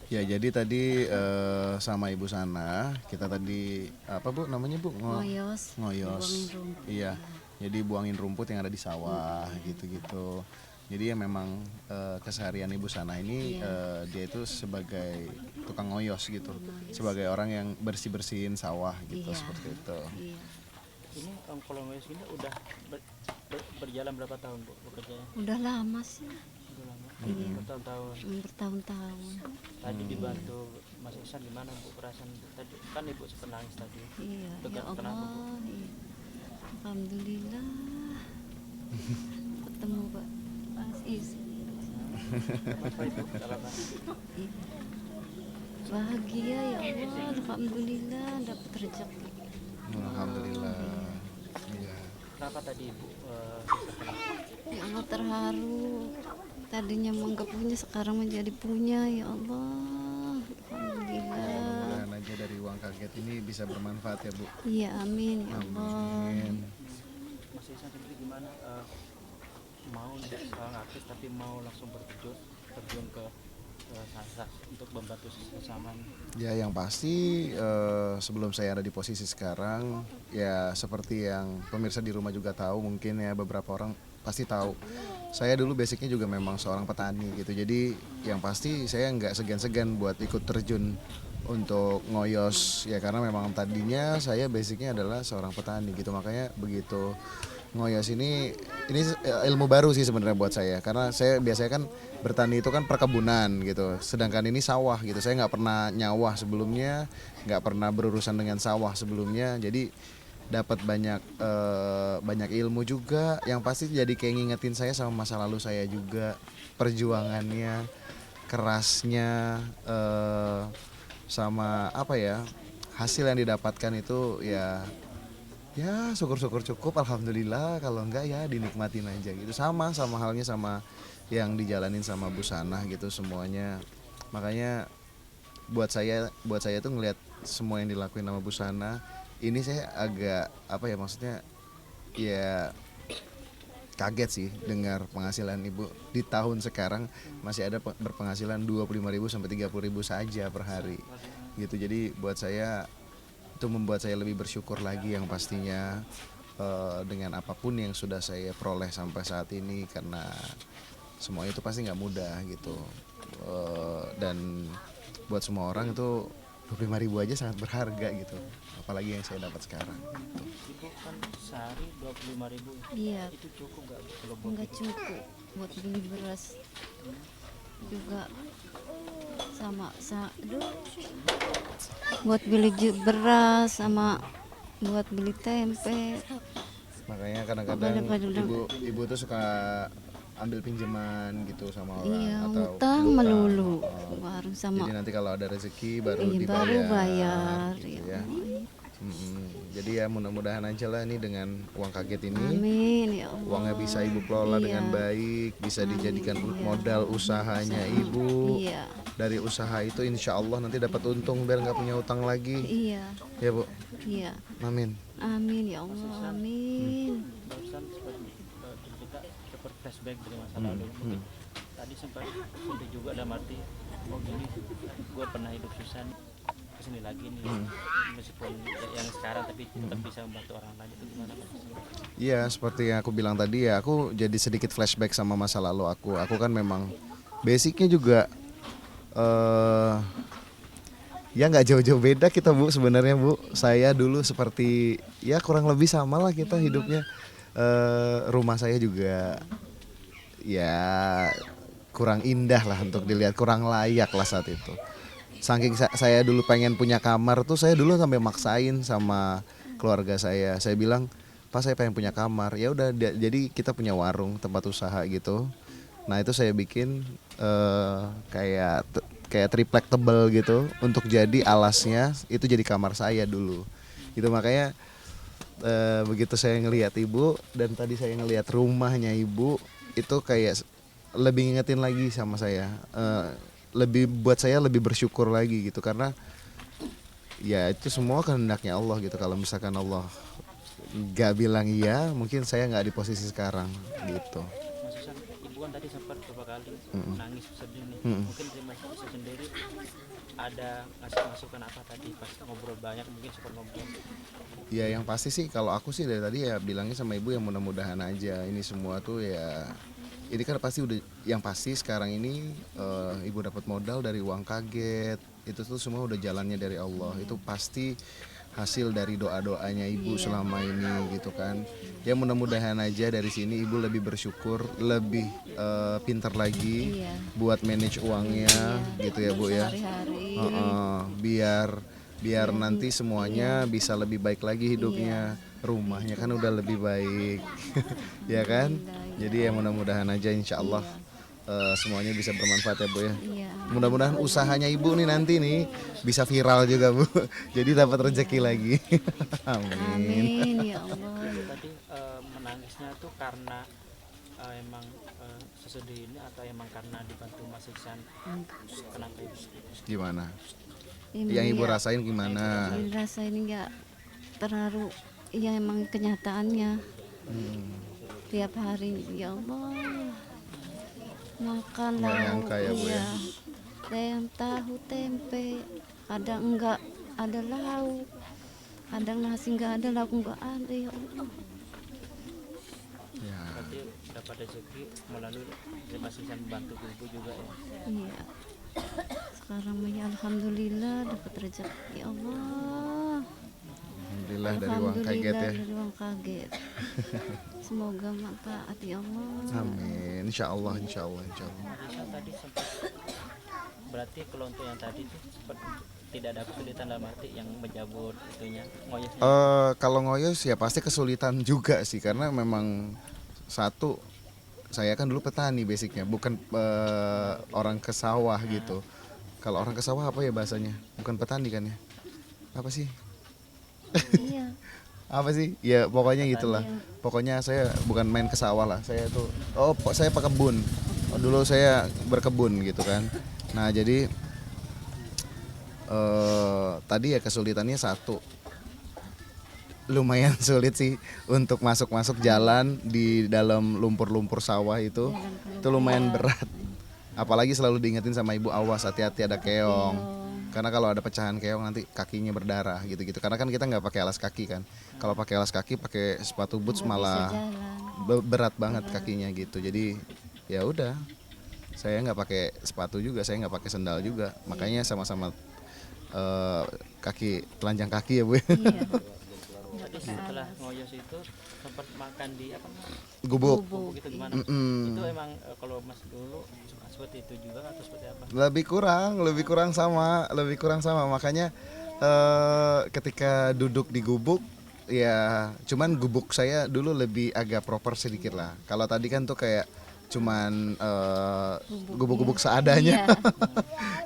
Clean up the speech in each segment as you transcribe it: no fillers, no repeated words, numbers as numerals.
Ya jadi tadi sama Ibu Sana kita tadi apa Bu namanya Bu Ngoyos, ngoyos. dibuangin rumput Iya. ya. Jadi buangin rumput yang ada di sawah Iya, gitu-gitu. Jadi ya memang keseharian Ibu Sana ini iya, dia itu sebagai tukang ngoyos gitu. ngoyos. Sebagai orang yang bersih-bersihin sawah gitu Iya, seperti itu. iya. Ini kalau Wes ini udah berjalan berapa tahun Bu bekerjanya? Udah lama sih. Udah lama. Iya, Bertahun-tahun. bertahun-tahun. Tadi dibantu Mas Ihsan gimana Bu perasaan Bu? Tadi kan Ibu sempat nangis tadi. Iya, ya Kenapa Bu? Allah. Iya. Alhamdulillah ketemu Pak Is. Kenapa Ibu? Gak apa-apa. Iya. Bahagia ya Allah, alhamdulillah dapat rezeki. Alhamdulillah. Iya. Kenapa tadi Ibu bisa kenapa? Ya Allah terharu. Tadinya mau nggak punya, sekarang menjadi punya ya Allah. Alhamdulillah. Mudah-mudahan aja dari uang kaget ini bisa bermanfaat ya Bu. Iya amin ya Allah. Amin. Mas Ihsan sendiri gimana? Mau tidak seorang artis tapi mau langsung terjun ke sasar untuk membantu sesama. Ya yang pasti sebelum saya ada di posisi sekarang ya seperti yang pemirsa di rumah juga tahu mungkin ya beberapa orang pasti tahu. Saya dulu basicnya juga memang seorang petani gitu. Jadi yang pasti saya nggak segan-segan buat ikut terjun untuk ngoyos ya karena memang tadinya saya basicnya adalah seorang petani gitu. Makanya begitu ngoyos ini ilmu baru sih sebenarnya buat saya karena saya biasanya kan bertani itu kan perkebunan gitu sedangkan ini sawah gitu saya nggak pernah nyawah sebelumnya nggak pernah berurusan dengan sawah sebelumnya jadi dapat banyak ilmu juga yang pasti jadi kayak ngingetin saya sama masa lalu saya juga perjuangannya kerasnya sama apa ya hasil yang didapatkan itu ya syukur-syukur cukup alhamdulillah kalau enggak ya dinikmatin aja gitu sama halnya sama yang dijalanin sama Bu Sanah gitu semuanya makanya buat saya tuh ngelihat semua yang dilakuin sama Bu Sanah ini saya agak apa ya maksudnya ya kaget sih dengar penghasilan ibu di tahun sekarang masih ada berpenghasilan 25.000 sampai 30.000 saja per hari gitu jadi buat saya itu membuat saya lebih bersyukur lagi yang pastinya dengan apapun yang sudah saya peroleh sampai saat ini karena semua itu pasti nggak mudah gitu. Dan buat semua orang itu 25.000 aja sangat berharga gitu apalagi yang saya dapat sekarang gitu. Ibu kan sehari 25.000. Iya, Itu cukup nggak kalau buat nggak hidup? cukup buat beli beras juga aduh, buat beli beras sama buat beli tempe. Makanya kadang-kadang Kadang-kadang ibu tuh suka ambil pinjaman gitu sama orang iya atau utang ngutang. melulu Oh. baru sama Jadi nanti kalau ada rezeki baru ini dibayar baru bayar gitu ya ya. Allah. Jadi ya mudah-mudahan aja lah ini dengan uang kaget ini Amin ya Allah. uangnya bisa ibu kelola dengan Iya. baik, bisa dijadikan Iya. modal usahanya ibu. Iya, Dari usaha itu insya Allah nanti dapat untung biar nggak punya utang lagi. iya, Ya Bu, iya. amin. Amin ya Allah, amin. Barusan seperti kita seperti flashback dari masa lalu. Mungkin tadi sempat juga dalam arti oh gini gue pernah hidup susah nih kesini lagi nih meskipun yang sekarang tapi tetap bisa membantu orang lain itu gimana Mas? Iya, seperti yang aku bilang tadi ya, aku jadi sedikit flashback sama masa lalu aku. Aku kan memang basicnya juga ya nggak jauh-jauh beda kita Bu sebenarnya Bu. Saya dulu seperti ya kurang lebih sama lah kita hidupnya. Rumah saya juga ya kurang indah lah untuk dilihat, kurang layak lah saat itu. Saking saya dulu pengen punya kamar tuh saya dulu sampai maksain sama keluarga saya. Saya bilang, "Pak, saya pengen punya kamar." Ya udah jadi kita punya warung, tempat usaha gitu. Nah, itu saya bikin kayak triplek tebel gitu untuk jadi alasnya itu jadi kamar saya dulu. Itu makanya begitu saya ngelihat ibu dan tadi saya ngelihat rumahnya ibu itu kayak lebih ngingetin lagi sama saya. Lebih buat saya lebih bersyukur lagi gitu karena ya itu semua kehendaknya Allah gitu. Kalau misalkan Allah nggak bilang iya, mungkin saya nggak di posisi sekarang gitu. Mas Susan, ini ibu kan tadi sempat beberapa kali nangis sedih nih. Mungkin dari Mas Isa sendiri ada ngasih masukan apa tadi pas ngobrol banyak, mungkin sempat ngobrol. Ya yang pasti sih kalau aku sih dari tadi ya bilangnya sama ibu yang mudah-mudahan aja ini semua tuh ya, ini kan pasti udah, yang pasti sekarang ini ibu dapat modal dari uang kaget, itu tuh semua udah jalannya dari Allah, itu pasti hasil dari doa-doanya ibu selama ini gitu kan. Ya mudah-mudahan aja dari sini ibu lebih bersyukur, lebih pintar lagi buat manage uangnya gitu ya bu ya. Hari-hari. Biar nanti semuanya bisa lebih baik lagi hidupnya, rumahnya kan udah lebih baik ya kan. Jadi ya mudah-mudahan aja insya Allah semuanya bisa bermanfaat ya bu ya. Iya. Mudah-mudahan usahanya ibu nih nanti nih bisa viral juga bu, jadi dapat rezeki lagi. Amin. Amin ya Allah. Tadi menangisnya tuh karena emang sesedih ini atau emang karena dibantu Mas Iksan? Kenapa ibu? Gimana? Ini Yang ibu ya, rasain gimana? rasa ini nggak terharu, ya emang kenyataannya. Tiap hari ya Allah makan Nggak lauk, nyangka ya, Bu, ya? ayam tahu tempe, kadang enggak ada lauk, kadang nasi enggak ada, lauk enggak ada, ya Allah. Ya. Berarti dapat rezeki melalui Mas Iksan membantu ibu juga ya. Iya. Sekarang ya alhamdulillah dapat rezeki, ya Allah. Alhamdulillah dari uang kaget ya. Dari uang kaget. Semoga manfaat ya Allah. Amin. Insya Allah, insya Allah, insya Allah. Mas Iksan tadi sempat, berarti kalau untuk yang tadi tuh sempat tidak ada kesulitan dalam arti yang menjabut itunya ngoyos. Kalau ngoyos ya pasti kesulitan juga sih, karena memang satu, saya kan dulu petani basicnya, bukan orang ke sawah gitu. Kalau orang ke sawah apa ya bahasanya? Bukan petani kan ya? Apa sih? Iya. Apa sih? Ya pokoknya gitulah. Pokoknya saya bukan main ke sawah lah. Saya tuh, saya pekebun. Dulu saya berkebun gitu kan. Nah jadi tadi ya kesulitannya satu, lumayan sulit sih untuk masuk jalan di dalam lumpur-lumpur sawah itu lumayan berat. Apalagi selalu diingetin sama ibu, awas hati-hati ada keong. Karena kalau ada pecahan keong nanti kakinya berdarah gitu-gitu. Karena kan kita nggak pakai alas kaki kan. Kalau pakai alas kaki, pakai sepatu boots malah berat banget kakinya gitu. Jadi ya udah, saya nggak pakai sepatu juga, saya nggak pakai sendal juga. Makanya sama-sama kaki, telanjang kaki ya bu. Iya. Tadi setelah ngoyos itu sempat makan di apa namanya? Gubuk. Gubuk itu gimana? Itu emang kalau Mas dulu seperti itu juga atau seperti apa? Lebih kurang sama. Makanya ketika duduk di gubuk ya, cuman gubuk saya dulu lebih agak proper sedikit lah. Kalau tadi kan tuh kayak cuman gubuk-gubuk seadanya.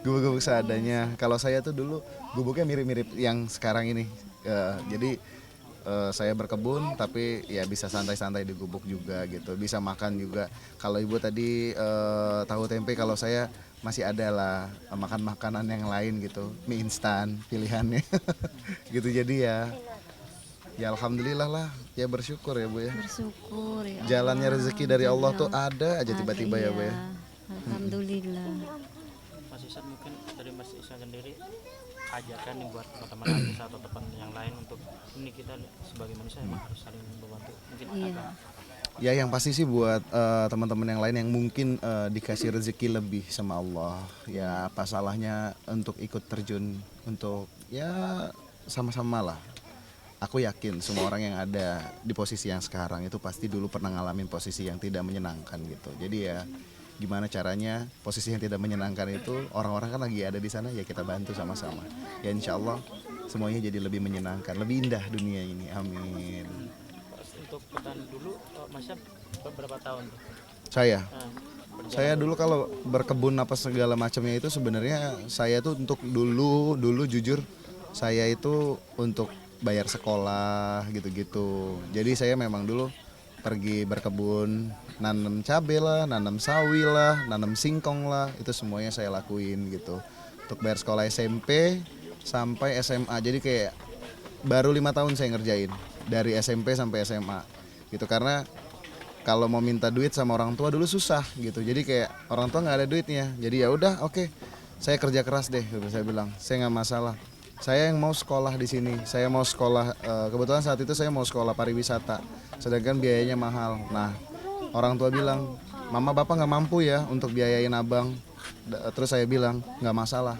Gubuk-gubuk seadanya. Kalau saya tuh dulu gubuknya mirip-mirip yang sekarang ini. Jadi saya berkebun tapi ya bisa santai-santai di gubuk juga gitu, bisa makan juga. Kalau ibu tadi tahu tempe, kalau saya masih ada lah makan makanan yang lain gitu, mie instan pilihannya. Gitu. Jadi ya alhamdulillah lah, ya bersyukur ya bu ya. Bersyukur ya Allah. Jalannya rezeki dari Allah tuh ada aja tiba-tiba ya bu ya. Alhamdulillah. Mas Iksan, mungkin dari Mas Iksan sendiri ajarkan nih buat teman-teman artis atau teman yang lain untuk ini kita sebagai manusia emang harus saling membantu. Mungkin apa? Ya yang pasti sih buat teman-teman yang lain yang mungkin dikasih rezeki lebih sama Allah, ya apa salahnya untuk ikut terjun untuk ya sama-sama lah. Aku yakin semua orang yang ada di posisi yang sekarang itu pasti dulu pernah ngalamin posisi yang tidak menyenangkan gitu. Jadi ya gimana caranya posisi yang tidak menyenangkan itu, orang-orang kan lagi ada di sana, ya kita bantu sama-sama. Ya insya Allah semuanya jadi lebih menyenangkan, lebih indah dunia ini. Amin. Untuk petani dulu, Mas Iksan beberapa tahun tuh? Saya dulu kalau berkebun apa segala macamnya itu sebenarnya saya tuh untuk dulu jujur saya itu untuk bayar sekolah gitu-gitu. Jadi saya memang dulu pergi berkebun, nanam cabai lah, nanam sawi lah, nanam singkong lah, itu semuanya saya lakuin gitu. Untuk bayar sekolah SMP sampai SMA, jadi kayak baru 5 tahun saya ngerjain dari SMP sampai SMA gitu. Karena kalau mau minta duit sama orang tua dulu susah gitu. Jadi kayak orang tua nggak ada duitnya. Jadi ya udah oke, saya kerja keras deh. Gitu. Saya bilang saya nggak masalah. Saya yang mau sekolah di sini. Saya mau sekolah. Kebetulan saat itu saya mau sekolah pariwisata. Sedangkan biayanya mahal. Nah orang tua bilang, mama bapak nggak mampu ya untuk biayain abang. Terus saya bilang nggak masalah.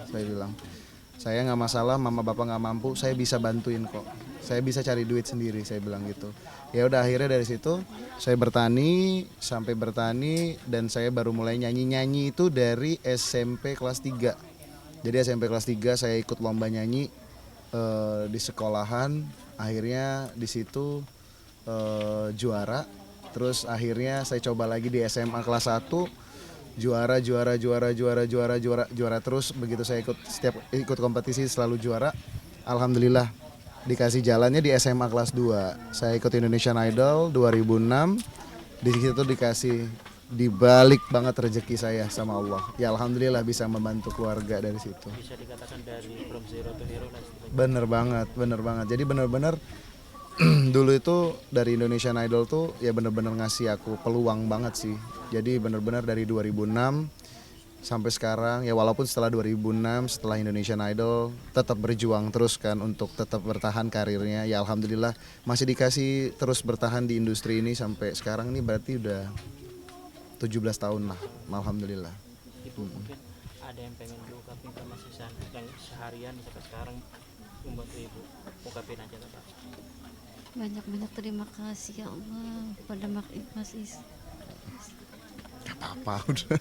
Saya nggak masalah, mama bapak nggak mampu, saya bisa bantuin kok. Saya bisa cari duit sendiri, saya bilang gitu. Ya udah akhirnya dari situ saya bertani sampai bertani dan saya baru mulai nyanyi itu dari SMP kelas 3. Jadi SMP kelas 3 saya ikut lomba nyanyi di sekolahan. Akhirnya di situ juara. Terus akhirnya saya coba lagi di SMA kelas 1 juara terus. Begitu saya ikut kompetisi selalu juara. Alhamdulillah dikasih jalannya di SMA kelas 2. Saya ikut Indonesian Idol 2006. Di situ dikasih, dibalik banget rezeki saya sama Allah. Ya alhamdulillah bisa membantu keluarga dari situ. Bisa dikatakan dari from zero to hero lah istilahnya. Bener banget. Jadi bener-bener dulu itu dari Indonesian Idol tuh ya bener-bener ngasih aku peluang banget sih. Jadi bener-bener dari 2006 sampai sekarang ya, walaupun setelah 2006 setelah Indonesian Idol tetap berjuang terus kan untuk tetap bertahan karirnya. Ya alhamdulillah masih dikasih terus bertahan di industri ini sampai sekarang. Ini berarti udah 17 tahun lah, alhamdulillah. Ibu mungkin ada yang pengen diungkapin ke Mas Ihsan yang seharian sampai sekarang membantu ibu, ungkapin aja Pak. Banyak-banyak terima kasih ya Allah pada Mas Is. Gak apa-apa udah.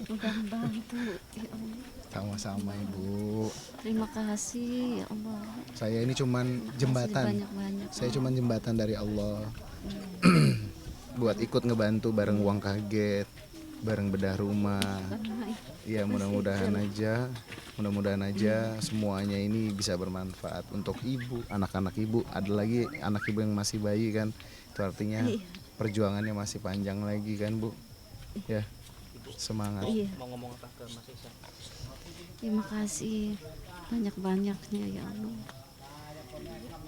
Udah membantu ya Allah. Sama-sama ibu. Terima kasih ya Allah. Saya ini cuman jembatan. Banyak-banyak. Saya cuman jembatan dari Allah. Buat ikut ngebantu bareng uang kaget, bareng bedah rumah. Ya mudah-mudahan aja semuanya ini bisa bermanfaat untuk ibu, anak-anak ibu. Ada lagi anak ibu yang masih bayi kan. Itu artinya perjuangannya masih panjang lagi kan Bu. Ya, semangat. Mau ngomong apa ke Mas Ihsan? Terima kasih banyak-banyaknya ya Allah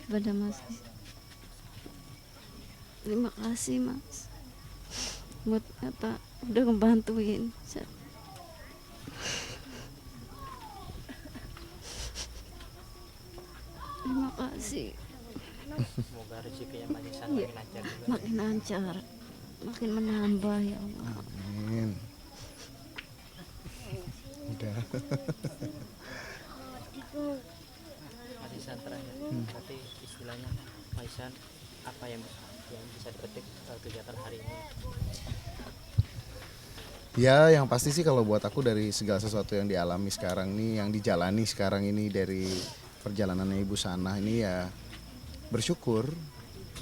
pada Mas Is. Terima kasih Mas buat apa udah ngebantuin. Terima kasih. Semoga rezekinya Mas Ihsan makin lancar juga. Makin lancar, makin menambah ya Allah. Amin. Udah. Mas Ihsan terakhir, berarti istilahnya Mas Ihsan apa yang bisa dipetik kegiatan hari ini? Ya yang pasti sih kalau buat aku dari segala sesuatu yang dialami sekarang nih, yang dijalani sekarang ini dari perjalanannya Ibu Sanah ini ya bersyukur.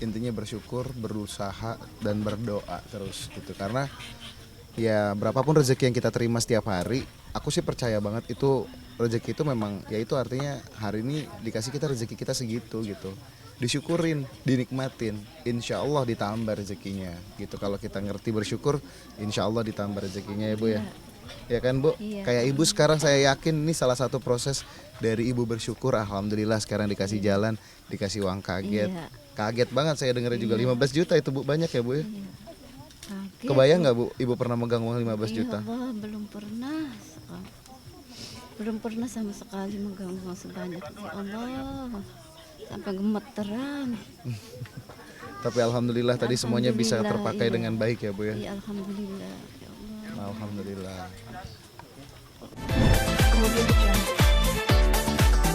Intinya bersyukur, berusaha dan berdoa terus gitu. Karena ya berapapun rezeki yang kita terima setiap hari, aku sih percaya banget itu rezeki itu memang ya itu artinya hari ini dikasih kita rezeki kita segitu gitu. Disyukurin, dinikmatin, insya Allah ditambah rezekinya gitu. Kalau kita ngerti bersyukur, insya Allah ditambah rezekinya ya Bu ya. Ya kan Bu, kayak ibu sekarang saya yakin ini salah satu proses dari ibu bersyukur. Alhamdulillah sekarang dikasih jalan, dikasih uang kaget. Kaget banget saya dengarnya juga 15 juta itu Bu, banyak ya Bu ya. Kaget. Kebayang nggak Bu, ibu pernah megang uang 15 juta? Ya Allah, belum pernah sama sekali megang uang sebanyak ya Allah. Sampai gemeteran. Tapi alhamdulillah tadi semuanya bisa terpakai iya. dengan baik ya Bu ya. Iya alhamdulillah ya Allah. Alhamdulillah.